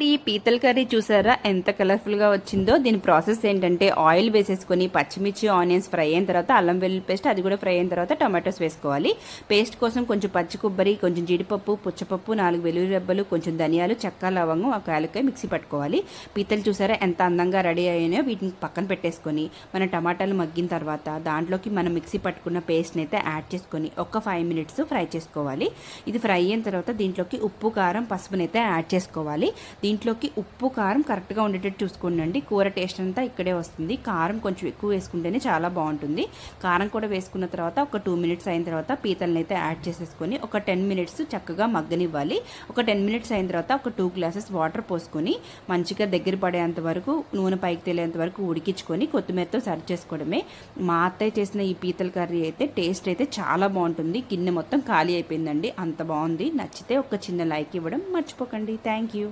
ఈ పీతల కర్రీ చూసారా ఎంత కలర్ఫుల్గా వచ్చిందో. దీని ప్రాసెస్ ఏంటంటే ఆయిల్ వేసేసుకొని పచ్చిమిర్చి ఆనియన్స్ ఫ్రై అయిన తర్వాత అల్లం వెల్లుల్లి పేస్ట్ అది కూడా ఫ్రై అయిన తర్వాత టమాటోస్ వేసుకోవాలి. పేస్ట్ కోసం కొంచెం పచ్చి కొబ్బరి, కొంచెం జీడిపప్పు, పుచ్చపప్పు, 4 వెల్లుల్లి రెబ్బలు, కొంచెం ధనియాలు, చెక్క, లవంగం, ఒక యాలక్కాయ మిక్సీ పట్టుకోవాలి. పీతలు చూసారా ఎంత అందంగా రెడీ అయ్యాయో. వీటిని పక్కన పెట్టేసుకొని మన టమాటాలు మగ్గిన తర్వాత దాంట్లోకి మనం మిక్సీ పట్టుకున్న పేస్ట్ని అయితే యాడ్ చేసుకొని ఒక 5 మినిట్స్ ఫ్రై చేసుకోవాలి. ఇది ఫ్రై అయిన తర్వాత దీంట్లోకి ఉప్పు, కారం, పసుపునైతే యాడ్ చేసుకోవాలి. దీంట్లోకి ఉప్పు, కారం కరెక్ట్గా ఉండేటట్టు చూసుకోండి. కూర టేస్ట్ అంతా ఇక్కడే వస్తుంది. కారం కొంచెం ఎక్కువ వేసుకుంటేనే చాలా బాగుంటుంది. కారం కూడా వేసుకున్న తర్వాత ఒక 2 మినిట్స్ అయిన తర్వాత పీతలను అయితే యాడ్ చేసేసుకొని ఒక 10 మినిట్స్ చక్కగా మగ్గనివ్వాలి. ఒక 10 మినిట్స్ అయిన తర్వాత ఒక 2 గ్లాసెస్ వాటర్ పోసుకొని మంచిగా దగ్గర పడేంత వరకు, నూనె పైకి తేలేంత వరకు ఉడికించుకొని కొత్తిమీరతో సర్వ్ చేసుకోవడమే. మా అత్తయ్య చేసిన ఈ పీతల కర్రీ అయితే టేస్ట్ అయితే చాలా బాగుంటుంది. గిన్నె మొత్తం ఖాళీ అయిపోయిందండి, అంత బాగుంది. నచ్చితే ఒక చిన్న లైక్ ఇవ్వడం మర్చిపోకండి. Thank you.